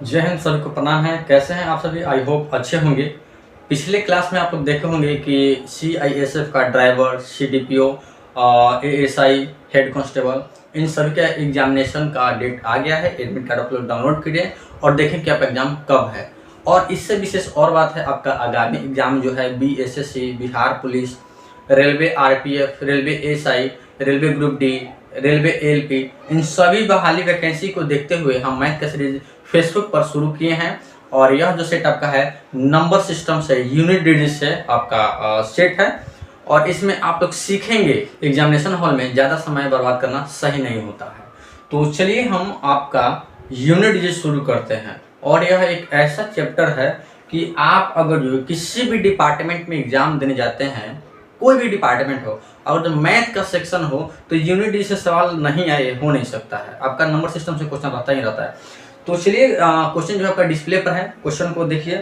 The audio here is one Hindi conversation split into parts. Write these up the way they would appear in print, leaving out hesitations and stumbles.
जय हिंद, सभी को प्रणाम है। कैसे हैं आप सभी? आई होप अच्छे होंगे। पिछले क्लास में आप लोग देखे होंगे कि CISF का driver, CDPO, ASI, head constable, इन सभी का एग्जामिनेशन का डेट आ गया है। एडमिट कार्ड आप लोग डाउनलोड करिए और देखें कि आपका एग्जाम कब है। और इससे विशेष और बात है, आपका आगामी एग्जाम जो है BSSC, Bihar police, railway RPF, railway SI, railway group D, railway LP, इन सभी बहाली वैकेंसी को देखते हुए हम मैथ का सीरीज फेसबुक पर शुरू किए हैं। और यह जो सेट आपका है नंबर सिस्टम से, यूनिट डिजिट से आपका सेट है। और इसमें आप लोग सीखेंगे एग्जामिनेशन हॉल में ज़्यादा समय बर्बाद करना सही नहीं होता है। तो चलिए हम आपका यूनिट डिजिट शुरू करते हैं। और यह एक ऐसा चैप्टर है कि आप अगर जो किसी भी डिपार्टमेंट में एग्जाम देने जाते हैं, कोई भी डिपार्टमेंट हो, अगर जो मैथ का सेक्शन हो तो यूनिट डिजिट से सवाल नहीं आए हो नहीं सकता है। आपका नंबर सिस्टम से क्वेश्चन रहता ही रहता है। तो चलिए क्वेश्चन जो है आपका डिस्प्ले पर है। क्वेश्चन को देखिए।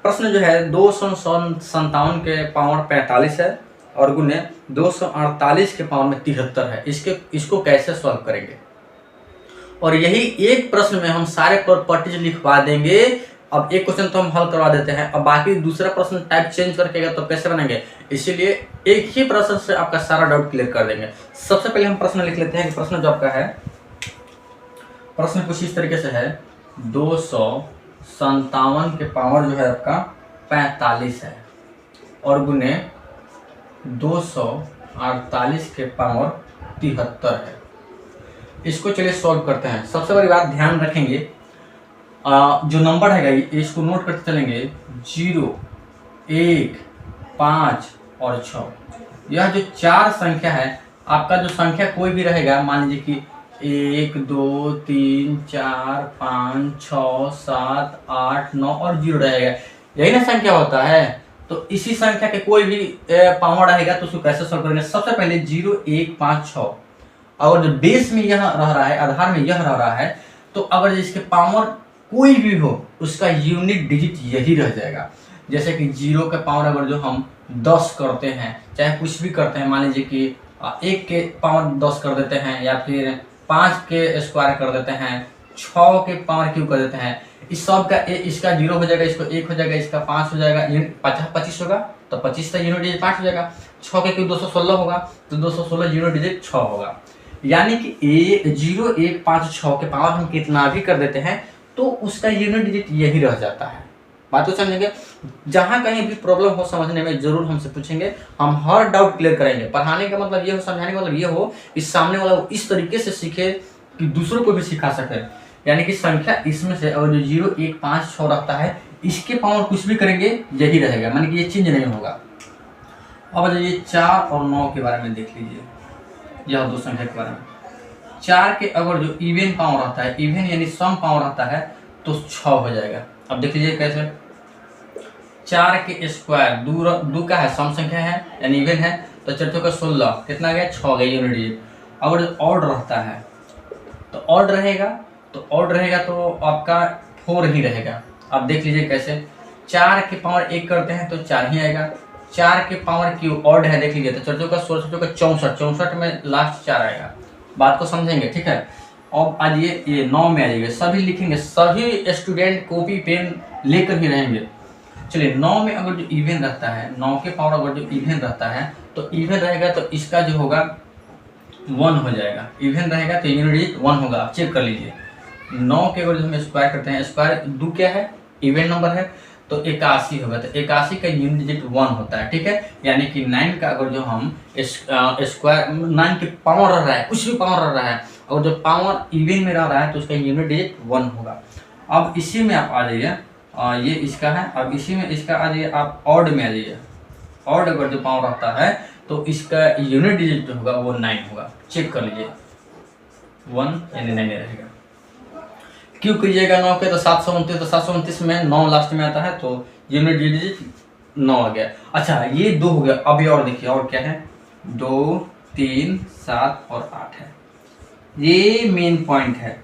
प्रश्न जो है 257 के पावर 45 है और गुने 248 के पावर में 73 है। इसको कैसे सॉल्व करेंगे? और यही एक प्रश्न में हम सारे प्रॉपर्टीज लिखवा देंगे। अब एक क्वेश्चन तो हम हल करवा देते हैं, अब बाकी दूसरा प्रश्न टाइप चेंज करके तो कैसे बनेंगे? इसीलिए एक ही प्रश्न से आपका सारा डाउट क्लियर कर देंगे। सबसे पहले हम प्रश्न लिख लेते हैं कि प्रश्न जो आपका है, प्रश्न कुछ इस तरीके से है। 257 के पावर जो है आपका 45 है और गुने 248 के पावर 73 है। इसको चलिए सॉल्व करते हैं। सबसे बड़ी बात ध्यान रखेंगे, जो नंबर है इसको नोट करते चलेंगे। 0, 1, 5 और 6। यह जो चार संख्या है, आपका जो संख्या कोई भी रहेगा, मान लीजिए कि 1, 2, 3, 4, 5, 6, 7, 8, 9 और 0 रहेगा। यही ना संख्या होता है। तो इसी संख्या के कोई भी पावर रहेगा तो उसको कैसे सॉल्व करेंगे? सबसे पहले 0, 1, 5, 6, और जो बेस में यह रह रहा है, आधार में यह रह रहा है, तो अगर इसके पावर कोई भी हो उसका यूनिट डिजिट यही रह जाएगा। जैसे कि 0 के पावर अगर जो हम 10 करते हैं, चाहे कुछ भी करते हैं, मान लीजिए कि 1 के पावर 10 कर देते हैं, या फिर 5 के स्क्वायर कर देते हैं, 6 के पावर क्यूब कर देते हैं, इस सब का इसका 0 हो जाएगा, इसको 1 हो जाएगा, इसका 5 हो जाएगा, यूनिट 25 होगा तो 25 का यूनिट डिजिट 5 हो जाएगा। 6 के क्यूब 216 होगा तो 216 यूनिट डिजिट 6 होगा। यानी कि 0, 1, 5, 6 के पावर हम कितना भी कर देते हैं तो उसका यूनिट डिजिट यही रह जाता है। बात तो समझेंगे। जहां कहीं भी प्रॉब्लम हो समझने में जरूर हमसे पूछेंगे, हम हर डाउट क्लियर करेंगे। पढ़ाने का मतलब ये हो, समझाने का मतलब ये हो कि सामने वाला वो इस तरीके से सीखे कि दूसरों को भी सिखा सके। यानी कि संख्या इसमें से अगर जो 0, 1, 5, 6 रहता है, इसके पावर कुछ भी करेंगे यही रहेगा, मानी कि ये चेंज नहीं होगा। अब जाइए 4 और 9 के बारे में देख लीजिए, यह दो संख्या के बारे में। 4 के अगर जो इवन पावर रहता है, इवन यानी सम पावर रहता है, तो 6 हो जाएगा। अब देख लीजिए कैसे। 4 के स्क्वायर, दो का है, सम संख्या है यानी इवन है, तो 4 का 16 कितना गया? 6 गया यूनिट डिजिट। अगर ऑड रहता है तो ऑड रहेगा तो आपका 4 ही रहेगा। अब देख लीजिए कैसे। 4 के पावर 1 करते हैं तो 4 ही आएगा। 4 के पावर क्यू ऑड है, देख लीजिए, तो 4 का 16, 4 का 64, 64 में लास्ट 4 आएगा। बात को समझेंगे, ठीक है। अब आज ये 9 में आ जाएगा, सभी लिखेंगे, सभी स्टूडेंट कॉपी पेन लेकर ही रहेंगे। चलिए 9 में अगर जो इवन रहता है, 9 के पावर अगर जो इवन रहता है तो इवन रहेगा तो इसका जो होगा 1 हो जाएगा। इवन रहेगा तो यूनिट डिजिट 1 होगा। आप चेक कर लीजिए। 9 के अगर जो हम स्क्वायर करते हैं, स्क्वायर 2 क्या है? इवन नंबर है, तो 81 होगा, तो 81 का यूनिट डिजिट 1 होता है, ठीक है। यानी कि 9 का अगर जो हम स्क्वायर, 9 के पावर रह रहा है, कुछ भी पावर रह रहा है, और जो पावर इवन में रह रहा है तो उसका यूनिट डिजिट 1 होगा। अब इसी में आप आ जाइए, ये इसका है। अब इसी में इसका आ जाइए, आप ऑड में आ जाइए। ऑड अगर जो पावर रहता है तो इसका यूनिट डिजिट जो होगा वो 9 होगा। चेक कर लीजिए, 1 यानी 9 रहेगा। क्यों कीजिएगा 9 के? तो 729, तो 729 में 9 लास्ट में आता है तो यूनिट डिजिट 9 आ गया। अच्छा, ये 2 हो गया। अभी और देखिए, और क्या है? 2, 3, 7 और 8 है। ये मेन पॉइंट है,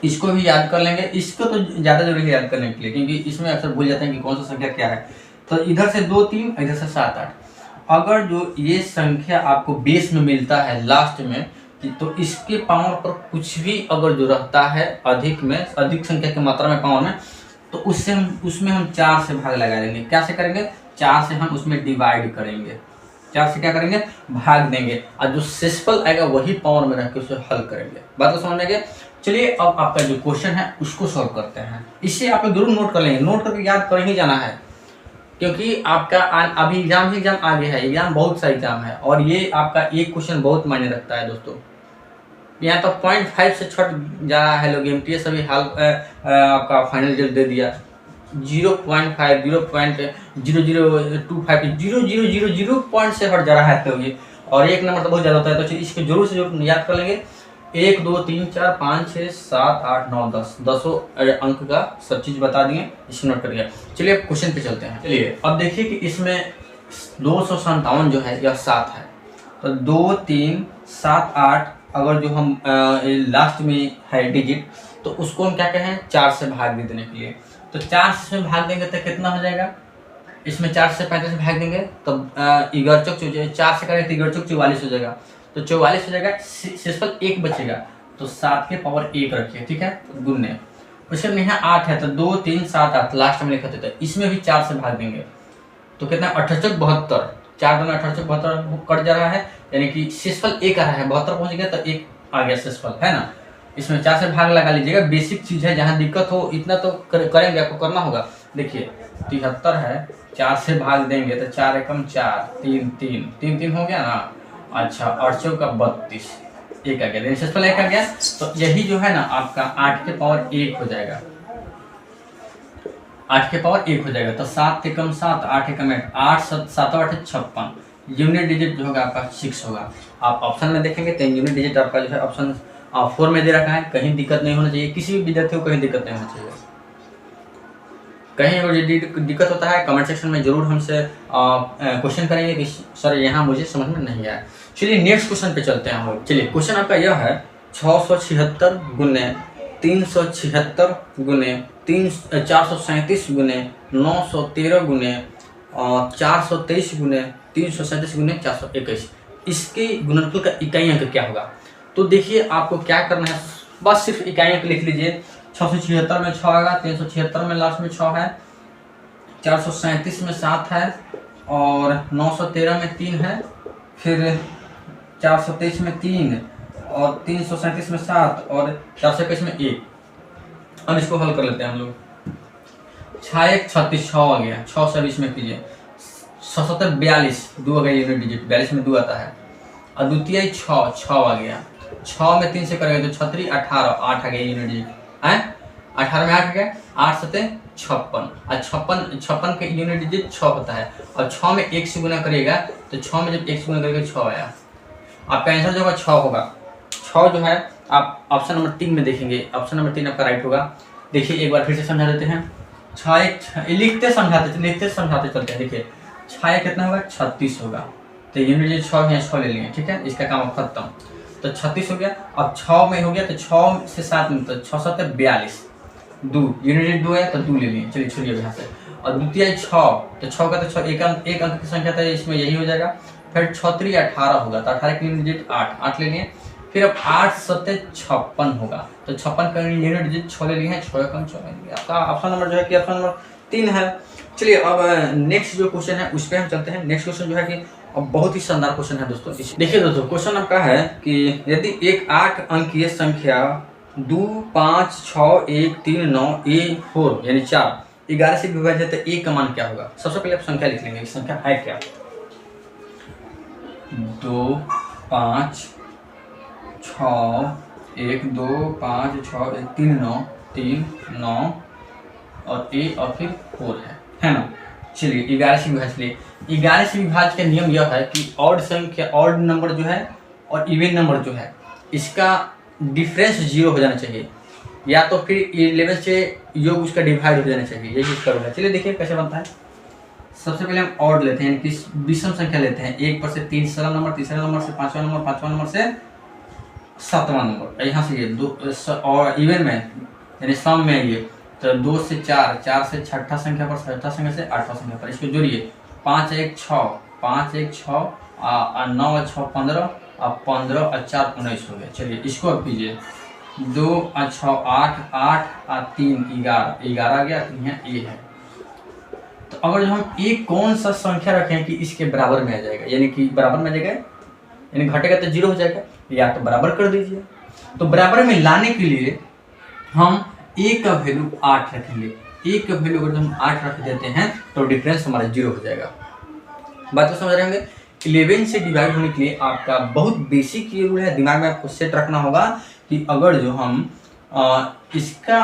इसको भी याद कर लेंगे। इसको तो ज़्यादा जरूरी है याद करने के लिए, क्योंकि इसमें अक्सर भूल जाते हैं कि कौन सा संख्या क्या है। तो इधर से 2, 3, इधर से 7, 8। अगर जो ये संख्या आपको बेस में मिलता है लास्ट में, तो इसके पावर पर कुछ भी अगर जो रहता है अधिक संख्या की मात्रा में पावर में, तो उसमें हम 4 से भाग लगा देंगे। क्या से करेंगे? 4 से हम उसमें डिवाइड करेंगे, 4 से क्या करेंगे? भाग देंगे, और जो शेषफल आएगा वही पावर में रख के उसे हल करेंगे। बात को समझ में गया? चलिए अब आपका जो क्वेश्चन है उसको सॉल्व करते हैं। इसे आप जरूर नोट कर लेंगे, नोट करके याद कर ही जाना है, क्योंकि आपका अभी एग्जाम आगे है, एग्जाम बहुत सा एग्जाम है, और ये आपका एक क्वेश्चन बहुत मायने रखता है दोस्तों। यहाँ तो 0.5 से छट जा रहा है लोग, MTS अभी हाल आपका फाइनल रिजल्ट दे दिया। 0.5 0.0025 0000 पॉइंट से हट जा रहा है तो ये, और एक नंबर तो बहुत ज़्यादा होता है। तो चलिए इसको जरूर से जरूर याद कर लेंगे। 1 2 3 4 5 6 7 8 9 10 10 अंक का सब चीज़ बता दिए, इसे नोट करिए। चलिए अब क्वेश्चन पे चलते हैं। चलिए अब देखिए कि इसमें 257 जो है यह 7 है, तो 2 3 7 8 अगर जो हम लास्ट में है डिजिट, तो उसको हम क्या कहें? 4 से भाग देने के लिए। तो 4 से भाग देंगे तो कितना हो जाएगा? इसमें 4 से 35 भाग देंगे तो 4 से करेंगे तो 44 हो जाएगा, तो 44 हो जाएगा। शेषफल 1 बचेगा, तो 7 के पावर 1 रखिए, ठीक है, गुणने। उसके बाद यहाँ 8 है, तो 2 3 7 8 लास्ट में लिखा था, इसमें भी 4 से भाग देंगे तो कितना? 68 72, 4 2 68 72 कट जा रहा है, यानी कि शेषफल 1 आ रहा है, 72 पहुंच गया तो 1 आ गया शेषफल, है ना। इसमें 4 से भाग लगा लीजिएगा, बेसिक चीज़ है, जहाँ दिक्कत हो इतना तो करेंगे, आपको करना होगा। देखिए 73 है, 4 से भाग देंगे तो 4 एकम 4 3 3 3 3 हो गया ना। अच्छा, 8 चौका 32, 1 आ गया, शेषफल 1 आ गया। तो यही जो है ना आपका 8 के पावर 1 हो जाएगा, 8 के पावर 1 हो जाएगा। तो 7 एकम 7 8 एकम 8 7 8 56, यूनिट डिजिट जो होगा आपका 6 होगा। आप ऑप्शन में देखेंगे तो यूनिट डिजिट आपका जो है ऑप्शन 4 में दे रखा है। कहीं दिक्कत नहीं होना चाहिए, किसी भी विद्यार्थी को कहीं दिक्कत नहीं होना चाहिए। कहीं अगर दिक्कत होता है कमेंट सेक्शन में जरूर हमसे क्वेश्चन करेंगे कि सर यहाँ मुझे समझ में नहीं आया। चलिए नेक्स्ट क्वेश्चन पे चलते हैं हम लोग। चलिए क्वेश्चन आपका यह है 676 गुने 376 गुने 437 गुने 913 गुने 423 गुने 337 गुने 421, इसके गुणनफल का इकाई अंक क्या होगा? तो देखिए आपको क्या करना है, बस सिर्फ इकाई अंक लिख लीजिए। 676 में 6 आएगा, 376 में लास्ट में 6 है, 437 में 7 है, और 913 में 3 है, फिर 423 में 3, और 337 में 7, और 421 में 1। अब इसको हल कर लेते हैं हम लोग। 6 1 36, 6 आ गया, 6 से 20 में कीजिए, 6 7 42, 2 आ गया यूनिट डिजिट, 42 में 2 आता है, और द्वितीय 6 आ गया, 6 में 3 से करेंगे तो 6 3 18, 8 आ गया यूनिट डिजिट है, 18 में 8 आ गया, 8 7 56, और 56 के यूनिट डिजिट 6 होता है, और 6 में 1 से गुना करिएगा तो 6 में जब 1 से गुना करेगा 6 आया, आपका आंसर जो होगा 6 होगा। 6 जो है आप ऑप्शन नंबर 3 में देखेंगे, ऑप्शन नंबर 3 आपका राइट होगा। देखिए एक बार फिर से समझा देते हैं, 6 1 लिखते समझाते चलते हैं। देखिए 6 1 कितना होगा? 36 होगा, तो यूनिट डिजिट 6 है, 6 ले लिए, ठीक है, इसका काम खत्म। तो 36 हो गया। अब 6 में हो गया तो 6 से 7 में, तो 6 7 42, 2 यूनिट डिजिट 2 है तो 2 ले लिए, चलिए छोड़िए यहाँ से। और द्वितीय 6, तो 6 का तो 6 एक अंक की संख्या था, इसमें यही हो जाएगा। फिर 6 3 18 होगा, तो 18 की यूनिट डिजिट 8 ले लिए। फिर अब 8 7 56 होगा, तो 56 का यूनिट डिजिट 6 ले लिए हैं, 6 कम 6 आपका ऑप्शन नंबर जो है कि ऑप्शन नंबर 3 है। चलिए अब नेक्स्ट जो क्वेश्चन है उस पर हम चलते हैं। नेक्स्ट क्वेश्चन जो है कि अब बहुत ही शानदार क्वेश्चन है दोस्तों। देखिए दोस्तों क्वेश्चन आपका है कि यदि एक 8 अंकीय संख्या 2 5 6 1 3 9 4 यानी 4 11 से विभाजित है तो a का मान क्या होगा? सबसे पहले आप संख्या लिख लेंगे, संख्या है क्या? 2 5 6 1 2 5 6 1 3 9 3 9 और a और फिर 4 है ना। चलिए 11 से विभाजित लिए। 11 से विभाज्य का नियम यह है कि ऑड संख्या, ऑड नंबर जो है और इवन नंबर जो है इसका डिफरेंस 0 हो जाना चाहिए, या तो फिर 11 से योग उसका डिवाइड हो जाना चाहिए, यही इसका रूल है। चलिए देखिए कैसे बनता है। सबसे पहले हम ऑड लेते हैं, यानी कि विषम संख्या लेते हैं। 1 पर से 3रा नंबर, तीसरा नंबर से 5वां नंबर, 5वां नंबर से 7वां नंबर, यहाँ से ये 2 और इवन में यानी सम में ये तो 2 से 4, 4 से छठा संख्या पर, छठा संख्या से 8वां संख्या पर, इसको जोड़िए। 5 1 6, 5 1 6 9 6 15, अब 15 और 4 19 हो गया। चलिए इसको अब कीजिए, 2 और 6 8, 8 और 3 11, 11 आ गया। तो यहाँ ए है। तो अगर हम एक कौन सा संख्या रखें कि इसके बराबर में आ जाएगा, यानी कि बराबर में आ जाएगा, यानी घटेगा तो 0 हो जाएगा, या तो बराबर कर दीजिए। तो बराबर में लाने के लिए हम ए का वैल्यू 8 रखेंगे। ए का वैल्यू अगर हम 8 रख देते हैं तो डिफरेंस हमारा 0 हो जाएगा। बात तो समझ रहे होंगे। 11 से डिवाइड होने के लिए आपका बहुत बेसिक ये रूल है, दिमाग में आपको सेट रखना होगा कि अगर जो हम इसका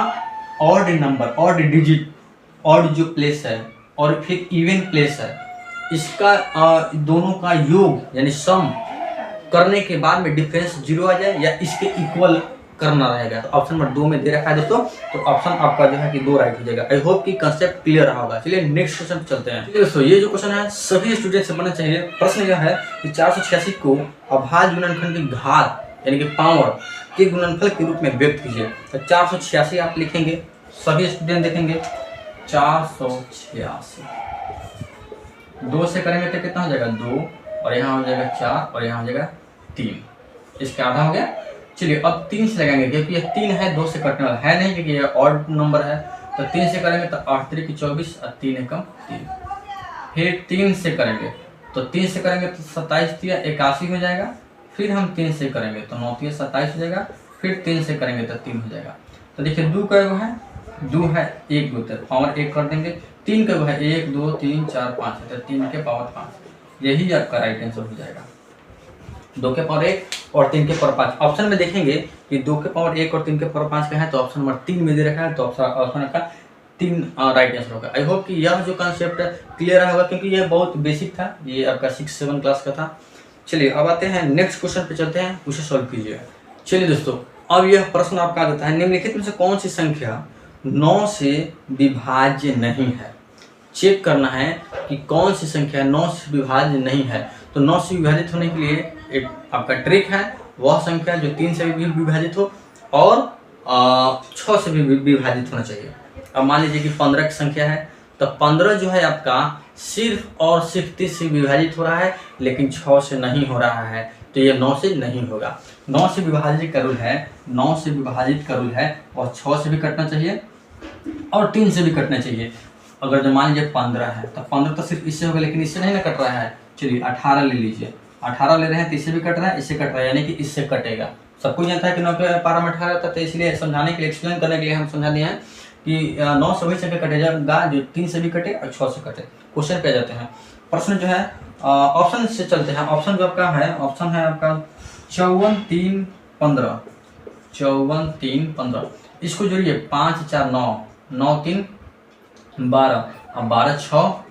odd number, odd digit, odd जो प्लेस है और फिर इवन प्लेस है, इसका दोनों का योग यानी सम करने के बाद में डिफरेंस 0 आ जाए या इसके इक्वल करना रहेगा। तो ऑप्शन नंबर 2 में दे रखा है दोस्तों, तो ऑप्शन आपका जो है कि 2 राइट हो जाएगा। आई होप कि कंसेप्ट क्लियर रहा होगा। चलिए नेक्स्ट क्वेश्चन पे चलते हैं। चलिए दोस्तों, ये जो क्वेश्चन है सभी स्टूडेंट से बनना चाहिए। प्रश्न यह है कि 486 को अभाज्य गुणनखंड की घात यानी कि पावर के गुणनफल के रूप में व्यक्त कीजिए। तो 486 आप लिखेंगे, सभी स्टूडेंट देखेंगे 486 2 से करेंगे तो कितना हो जाएगा 2, और यहाँ हो जाएगा 4, और यहाँ हो जाएगा 3, इसका आधा हो गया। चलिए अब 3 से लगाएंगे, क्योंकि ये 3 है, 2 से कटने वाला है नहीं, क्योंकि ये ऑड नंबर है। तो 3 से करेंगे तो 8 3 की 24 और 3 एकम 3। फिर 3 से करेंगे तो 3 से करेंगे तो 27 3 81 हो जाएगा। फिर हम 3 से करेंगे तो 9 3 27 हो जाएगा। फिर 3 से करेंगे तो 3 हो जाएगा। तो देखिए 2 का है, 2 है 1 2 तक पावर 1 कर देंगे। 3 का है 1 2 3 4 5, तो 3 के पावर 5, यही आपका राइट आंसर हो जाएगा। 2 के पावर 1 और 3 के पावर 5। ऑप्शन में देखेंगे कि 2 के पावर 1 और 3 के पावर 5 का है, तो ऑप्शन नंबर 3 में दे रखा है, तो ऑप्शन का 3 राइट आंसर होगा। आई होप कि यह जो कंसेप्ट क्लियर होगा, क्योंकि यह बहुत बेसिक था, ये आपका 6-7 क्लास का था। चलिए अब आते हैं नेक्स्ट क्वेश्चन पे चलते हैं, उसे सॉल्व कीजिए। चलिए दोस्तों, अब यह प्रश्न आपका आता है, निम्नलिखित में से कौन सी संख्या 9 से विभाज्य नहीं है। चेक करना है कि कौन सी संख्या 9 से विभाज्य नहीं है। तो 9 से विभाजित होने के लिए एक आपका ट्रिक है, वह संख्या जो 3 से भी विभाजित हो और 6 से भी विभाजित होना चाहिए। अब मान लीजिए कि 15 की संख्या है, तो 15 जो है आपका सिर्फ और सिर्फ 3 से विभाजित हो रहा है, लेकिन 6 से नहीं हो रहा है, तो ये 9 से नहीं होगा। 9 से विभाजित का रूल है, 9 से विभाजित का रूल है, और 6 से भी कटना चाहिए और 3 से भी कटना चाहिए। अगर जो मान लीजिए 15 है, तो 15 तो सिर्फ इससे होगा, लेकिन इससे नहीं ना कट रहा है। चलिए 18 ले लीजिए, 18 ले रहे हैं तो इससे भी कट रहा है, इससे कट रहा है, यानी कि इससे कटेगा। सबको जानता है कि 9 के पारा में 18 था, तो इसलिए समझाने के लिए, एक्सप्लेन करने के लिए हम समझा दिए हैं कि 9 से वही संख्या कटेगा जो 3 से भी कटे और 6 से कटे। क्वेश्चन पे आ जाते हैं। प्रश्न जो है ऑप्शन से चलते हैं। ऑप्शन जो आपका है, ऑप्शन है आपका 54 3 15, 54 3 15। इसको जोड़िए, 5 4 9, 9 3 12, अब 12 6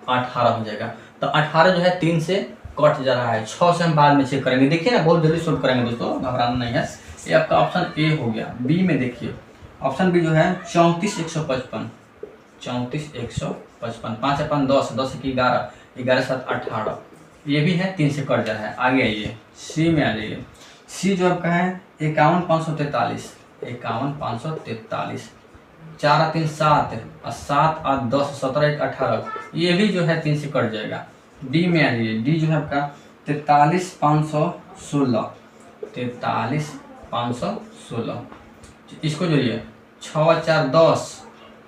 18 हो जाएगा। तो 18 जो है 3 से कट जा रहा है, 6 से हम बाद में चेक करेंगे। देखिए ना, बहुत जल्दी सोल्व करेंगे दोस्तों, घबराना नहीं है। ये आपका ऑप्शन ए हो गया। बी में देखिए, ऑप्शन बी जो है 34 155, 34 155, 5 अपन 10, 10 की 11, 11 7 18, ये भी है 3 से कट जा रहा है। आगे आइए, सी में आ जाइए। सी जो आपका है 51 543, 51 543, 4 और 3 7, और 7 और 10 17 1 18, ये भी जो है 3 से कट जाएगा। डी में आ जाइए। डी जो है आपका 43 516, 43 516, इसको जोड़िए, 6 4 10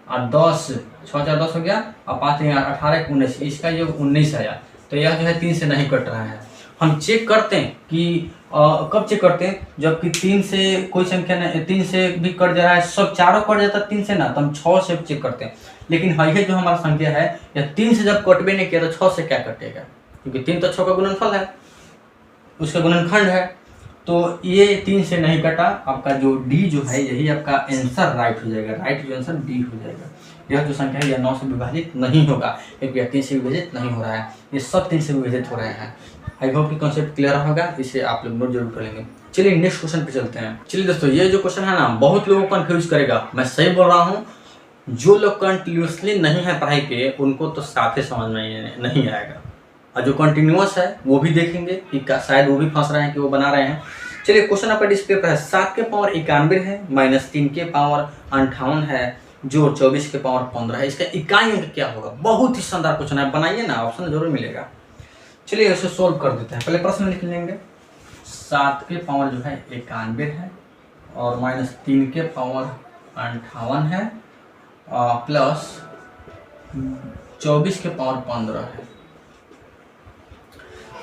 और 10, 6 4 10 हो गया, और 5 18 19, इसका ये 19 आया। तो यह जो है 3 से नहीं कट रहा है। हम चेक करते हैं कि कब चेक करते हैं, जबकि 3 से कोई संख्या नहीं, 3 से भी कट जा रहा है, सब चारों कट जाता है 3 से ना, तो हम 6 से चेक करते हैं। लेकिन है जो हमारा संख्या है, या 3 से जब कटबे नहीं किया तो 6 से क्या कटेगा, क्योंकि 3 तो 6 का गुणनफल है, उसका गुणनखंड है। तो ये 3 से नहीं कटा। आपका जो डी जो है, यही आपका आंसर राइट हो जाएगा। राइट जो आंसर डी हो जाएगा। यह जो संख्या है, यह 9 से विभाजित नहीं होगा, क्योंकि यह 3 से विभाजित नहीं हो रहा है, ये सब 3 से विभाजित हो रहे हैं। आई होप कि कॉन्सेप्ट क्लियर होगा, इसे आप लोग नोट जरूर कर लेंगे। चलिए नेक्स्ट क्वेश्चन पे चलते हैं। चलिए दोस्तों, ये जो क्वेश्चन है ना, बहुत लोगों को कंफ्यूज करेगा। मैं सही बोल रहा हूँ, जो लोग कंटिन्यूसली नहीं है पढ़ाई पे, उनको तो साथ ही समझ में नहीं आएगा, और जो कंटिन्यूस है वो भी देखेंगे कि शायद वो भी फंस रहे हैं कि वो बना रहे हैं। चलिए क्वेश्चन आपका डिस्प्ले पर है। 7 के पावर 91 है, माइनस 3 के पावर 58 है, जो 24 के पावर 15 है। इसका इकाई अंक क्या होगा? बहुत ही शानदार क्वेश्चन है, बनाइए ना, ऑप्शन जरूर मिलेगा। चलिए इसे सोल्व कर देते हैं। पहले प्रश्न लिख लेंगे। 7 के पावर जो है 91 है और -3 के पावर 58 है प्लस 24 के पावर 15 है।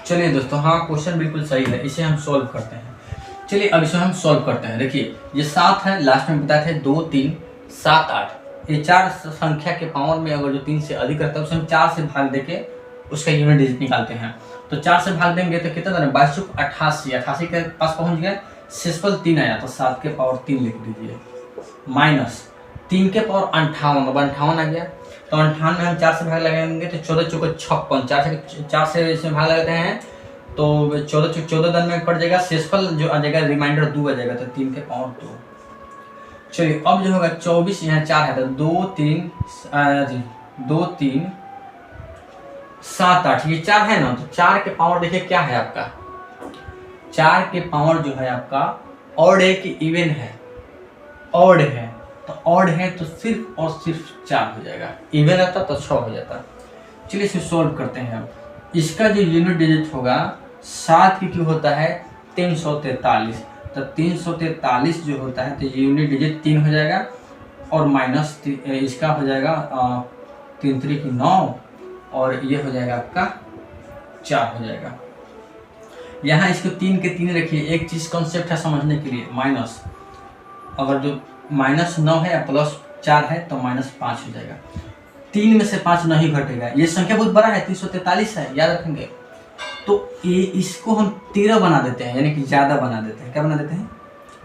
चलिए दोस्तों, हाँ क्वेश्चन बिल्कुल सही है, इसे हम सॉल्व करते हैं। चलिए अब इसे हम सॉल्व करते हैं। देखिए ये 7 है, लास्ट में बताए थे 2 3 7 8, ये 4 संख्या के पावर में अगर जो 3 से अधिक रहता है उसे हम 4 से भाग देके उसका यूनिट डिजिट निकालते हैं। तो 4 से भाग देंगे तो कितना था, 22 × 88, 88 के पास पहुंच गए, शेषफल 3 आया तो 7 के पावर 3 लिख दीजिए, माइनस 3 के पावर 58, अब 58 आ गया तो 58 में हम 4 से भाग लगाएंगे तो 14 × 4 = 56, 4 से इसमें भाग लगाते हैं तो 14 × 14 दिन में कट जाएगा, शेषफल जो आ जाएगा रिमाइंडर 2 आ जाएगा तो 3 के पावर 2। चलिए अब जो होगा 24, यहाँ 4 है तो 2 3 7 8, ये 4 है ना, तो 4 के पावर देखिए क्या है आपका, 4 के पावर जो है आपका ऑड है कि इवन है, ऑड है, तो ऑड है तो सिर्फ और सिर्फ 4 हो जाएगा, इवन रहता तो 6 हो जाता। चलिए इसे सॉल्व करते हैं हम। इसका जो यूनिट डिजिट होगा 7 की क्यों होता है 343, तो 343 जो होता है तो यूनिट डिजिट 3 हो जाएगा और माइनस इसका हो जाएगा 3 3 की 9 और ये हो जाएगा आपका 4 हो जाएगा। यहाँ इसको 3 के 3 रखिए, एक चीज़ कॉन्सेप्ट है समझने के लिए, माइनस अगर जो -9 है या +4 है तो -5 हो जाएगा, 3 में से 5 नहीं घटेगा, ये संख्या बहुत बड़ा है 343 है, याद रखेंगे। तो ये इसको हम 13 बना देते हैं, यानी कि ज़्यादा बना देते हैं, क्या बना देते हैं,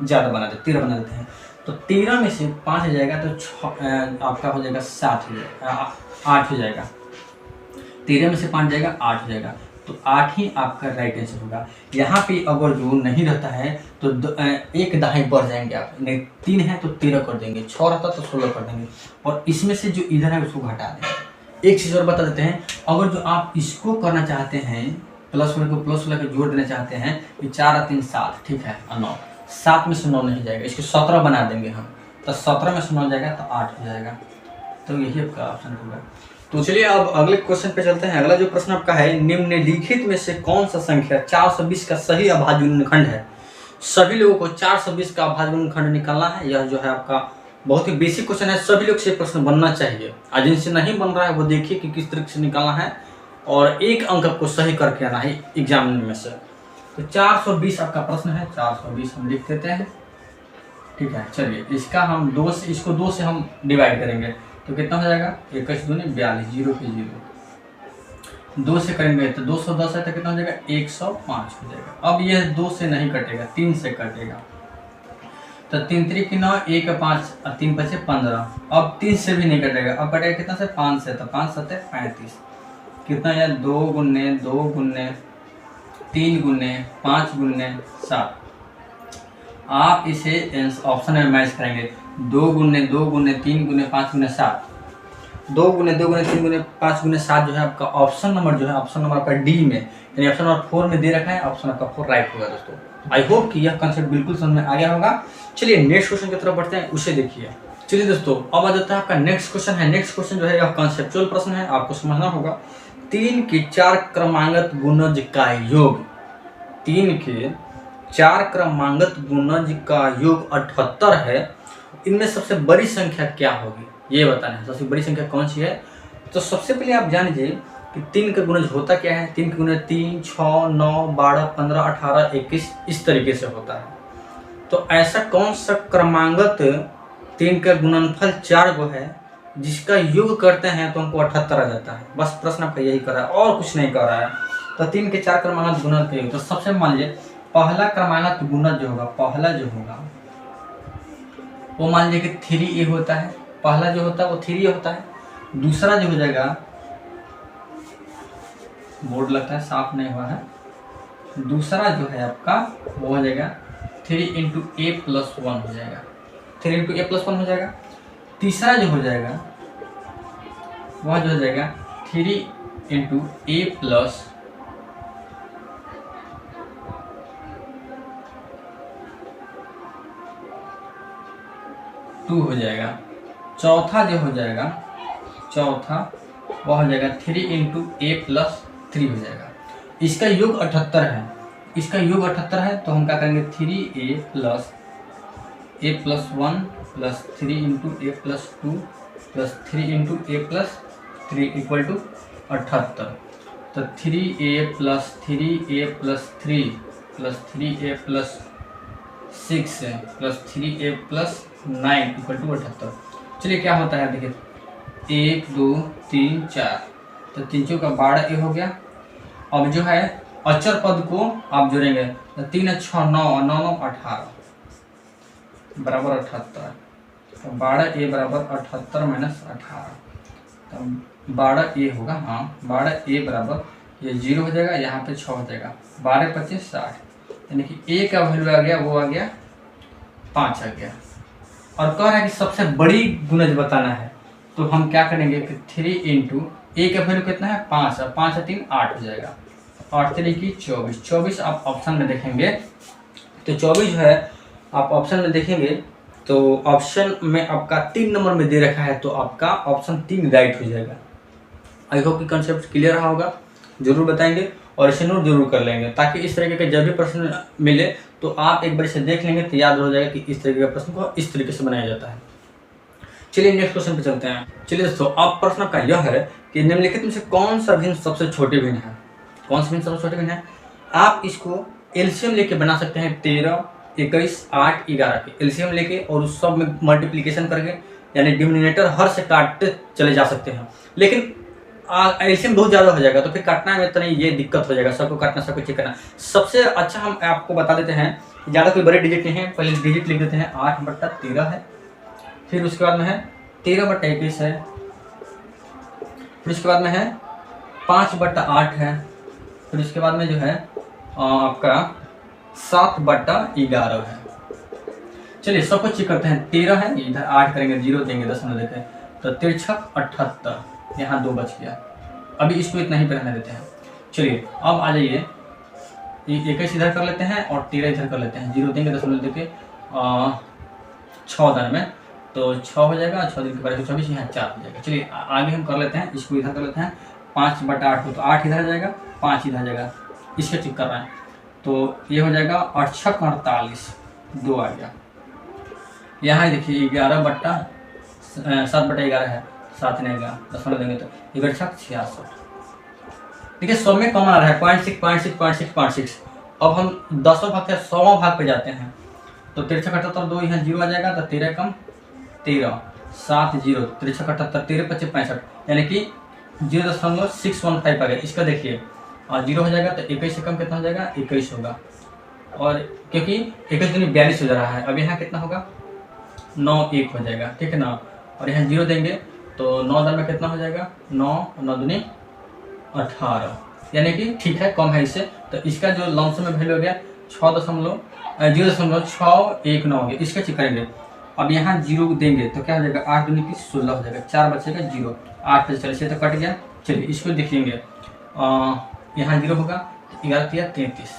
ज़्यादा बना देते, 13 बना देते हैं। तो 13 में से 5 हो जाएगा तो आपका हो जाएगा 7 हो जाएगा, 8 हो जाएगा, 13 में से 5 जाएगा 8 हो जाएगा, तो 8 ही आपका राइट आंसर होगा। यहाँ पे अगर जो नहीं रहता है तो एक दहाई बढ़ जाएंगे आप, नहीं 3 है तो 13 कर देंगे, 6 रहता तो 16 कर देंगे और इसमें से जो इधर है उसको घटा देंगे। एक चीज़ और बता देते हैं, अगर जो आप इसको करना चाहते हैं प्लस वाले को प्लस वाले को जोड़ देना चाहते हैं, ये 4 और 3 7, ठीक है, और 9, 7 में से 9 नहीं जाएगा, इसको 17 बना देंगे हम, तो 17 में से 9 जाएगा तो 8 हो जाएगा, तो यही आपका ऑप्शन होगा। तो चलिए अब अगले क्वेश्चन पे चलते हैं। अगला जो प्रश्न आपका है, निम्नलिखित में से कौन सा संख्या 420 का सही अभाज्य गुणनखंड है। सभी लोगों को 420 का अभाज्य गुणनखंड निकालना है। यह जो है आपका बहुत ही बेसिक क्वेश्चन है, सभी लोग से प्रश्न बनना चाहिए। आज जिनसे नहीं बन रहा है वो देखिए कि किस तरीके से निकालना है और 1 अंक आपको सही करके आना है एग्जाम में से। तो 420 आपका प्रश्न है, 420 हम लिख देते हैं, ठीक है। चलिए इसका हम इसको 2 से हम डिवाइड करेंगे तो कितना हो जाएगा, 21 दूनी 42, 0 पे 0, 2 से करेंगे तो 210 है तो कितना हो जाएगा 105 हो जाएगा। अब यह 2 से नहीं कटेगा, 3 से कटेगा, तो 3 3 की 9, 1 5 और 3 5 15, अब 3 से भी नहीं कटेगा, अब कटेगा कितना से 5 से, तो 5 7 35, कितना है 2 गुने 2 गुने 3 गुने 5 गुने 7। आप इसे ऑप्शन में मैच करेंगे, 2 गुने 2 गुने 3 गुने 5 गुने 7, 2 गुने 2 गुने 3 गुने 5 गुने 7 जो है आपका ऑप्शन नंबर जो है, ऑप्शन नंबर आपका डी में, यानी ऑप्शन नंबर 4 में दे रखा है, ऑप्शन आपका 4 राइट होगा दोस्तों। आई होप कि यह कंसेप्ट बिल्कुल समझ में आ गया होगा। चलिए नेक्स्ट क्वेश्चन की तरफ बढ़ते हैं, उसे देखिए। चलिए दोस्तों अब आ जाता है आपका नेक्स्ट क्वेश्चन है। नेक्स्ट क्वेश्चन जो है यह कंसेप्चुअल प्रश्न है, आपको समझना होगा। 3 के 4 क्रमांगत गुणज का योग, 3 के 4 क्रमांगत गुणज का योग 78 है, इनमें सबसे बड़ी संख्या क्या होगी ये बताना है। सबसे बड़ी संख्या कौन सी है, तो सबसे पहले आप जान लीजिए कि 3 का गुणज होता क्या है। 3 का गुणज 3 6 9 12 15 18 21 इस तरीके से होता है। तो ऐसा कौन सा क्रमांगत 3 का गुणनफल 4 गो है जिसका योग करते हैं तो हमको 78 आ जाता है। बस प्रश्न आपका यही कर रहा है और कुछ नहीं कर रहा है। तो 3 के 4 क्रमांगत गुणन के योग, तो सबसे मान लीजिए पहला क्रमांगत गुणज जो होगा, पहला जो होगा वो मान लीजिए कि 3a होता है, पहला जो होता है वो 3a होता है। दूसरा जो हो जाएगा, बोर्ड लगता है साफ नहीं हुआ है, दूसरा जो है आपका वो हो जाएगा 3 × a+1 हो जाएगा, 3 × a+1 हो जाएगा। तीसरा जो हो जाएगा वह जो हो जाएगा 3 × a+2 हो जाएगा। चौथा जो हो जाएगा, चौथा वह हो जाएगा 3 × a+3 हो जाएगा। इसका योग 78 है, इसका योग 78 है, तो हम क्या करेंगे 3a plus a+1 plus 3 into a+2 plus 3 into a+3 equal to 78। तो 3a plus 3a plus 3 plus 3a plus 6 plus 3a plus 9 equal to 78। चलिए क्या होता है देखिए 1 2 3 4, तो 3 चौक का 12a हो गया। अब जो है अचर पद को आप जोड़ेंगे तो 3 6 9 9 9 18 बराबर 78। तो 12a बराबर 78 माइनस 18, तो 12a होगा। हाँ 12a बराबर ये 0 हो जाएगा, यहाँ पे 6 हो जाएगा, 12 25 60, यानी कि a का वैल्यू आ गया, वो आ गया 5 आ गया। और कह रहा है कि सबसे बड़ी गुणज बताना है, तो हम क्या करेंगे कि 3 इंटू a का वैल्यू कितना है 5, और 5 3 8 हो जाएगा, 8 3 की 24। 24 आप ऑप्शन में देखेंगे तो 24 जो है आप ऑप्शन में देखेंगे तो ऑप्शन में आपका 3 नंबर में दे रखा है, तो आपका ऑप्शन 3 राइट हो जाएगा। आई होप कि कंसेप्ट क्लियर रहा होगा, जरूर बताएंगे और इसे नोट जरूर कर लेंगे, ताकि इस तरीके के जब भी प्रश्न मिले तो आप एक बार इसे देख लेंगे तो याद हो जाएगा कि इस तरीके के प्रश्न को इस तरीके से बनाया जाता है। चलिए नेक्स्ट क्वेश्चन पे चलते हैं। चलिए दोस्तों, अब प्रश्न का यह है कि निम्नलिखित में से कौन सा भिन्न सबसे छोटे भिन्न है? कौन सा भिन्न सबसे छोटे भिन्न है? आप इसको एलसीएम लेके बना सकते हैं, 13 21 8 11 के एलसीएम लेके और उस सब में मल्टीप्लिकेशन करके, यानी डिनोमिनेटर हर से काटते चले जा सकते हैं। लेकिन एलसीएम बहुत ज़्यादा हो जाएगा तो फिर काटना में तो नहीं, ये दिक्कत हो जाएगा, सबको काटना सबको चेक करना। सबसे अच्छा हम आपको बता देते हैं, ज़्यादा कोई बड़े डिजिट नहीं है, पहले डिजिट लिख देते हैं। 8/13 है, फिर उसके बाद में है 13/21 है, फिर उसके बाद में है 5/8 है, फिर उसके बाद में जो है आपका 7/11 है। चलिए सबको चेक करते हैं। 13 है, इधर 8 करेंगे, 0 देंगे, 10 देते हैं, तो 3 6 78, यहाँ 2 बच गया। अभी इसको इतना ही पे रहने देते हैं। चलिए अब आ जाइए, 21 इधर कर लेते हैं और 13 इधर कर लेते हैं, 0 देंगे, 10 देके 6 दान में, तो 6 हो जाएगा, 6 दिन के बाद 24, यहाँ 4 हो जाएगा। चलिए आगे हम कर लेते हैं, इसको इधर कर लेते हैं। 5/8 हो तो 8 इधर आ जाएगा, 5 इधर आ जाएगा, इसके चेक कर रहे हैं, तो ये हो जाएगा 8 6 48, 2 आ गया। यहाँ देखिए 7/11 है, 7 नहीं आएगा, 10 देंगे तो 11 6 66। देखिए 100 में कॉमन आ रहा है 0.6 0.6 0.6 0.6। अब हम 10वां भाग से 100वां भाग पे जाते हैं, तो 13 6 78, 2 यहाँ 0 आ जाएगा, तो 13 कम 13 7 0, 13 6 78, 13 25 65, यानी कि 0.615 आ गया। इसका देखिए 0 हो जाएगा, तो 21 से कम कितना हो जाएगा, 21 होगा, और क्योंकि 21 दूनी 42 हो जा रहा है, अब यहाँ कितना होगा 9 1 हो जाएगा, ठीक है ना। और यहाँ 0 देंगे तो 9 दान में कितना हो जाएगा, 9 9 दूनी 18, यानी कि ठीक है, कम है इससे। तो इसका जो लमसम में वैल्यू हो गया 0.619 हो गया। इसका चेक करेंगे, अब यहाँ 0 देंगे तो क्या हो जाएगा, 8 दूनी की 16 हो जाएगा, 4 बचेगा 0, 8 पे चलिए तो कट गया। चलिए इसको देखेंगे, यहाँ 0 होगा, 11 3 33,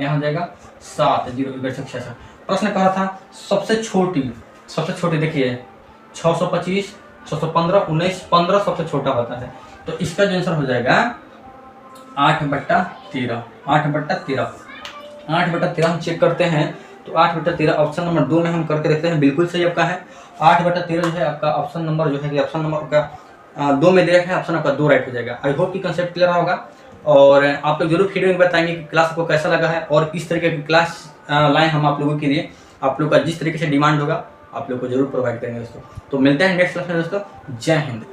यहाँ हो जाएगा 7 0 11 66। प्रश्न कहा था सबसे छोटी देखिए 625 615 19 15 सबसे छोटा होता है, तो इसका जो आंसर हो जाएगा 8/13। 8/13 हम चेक करते हैं, तो 8/13 ऑप्शन नंबर 2 में हम करके देखते हैं, बिल्कुल सही आपका है। 8/13 जो है आपका ऑप्शन नंबर जो है कि ऑप्शन नंबर आपका 2 में दे रखा है, ऑप्शन आपका 2 राइट हो जाएगा। आई होप कि कंसेप्ट क्लियर होगा, और आप लोग जरूर फीडबैक बताएंगे कि क्लास आपको कैसा लगा है, और इस तरीके की क्लास लाएँ हम आप लोगों के लिए। आप लोग का जिस तरीके से डिमांड होगा आप लोग को जरूर प्रोवाइड करेंगे दोस्तों। तो मिलते हैं नेक्स्ट क्लास में दोस्तों। जय हिंद।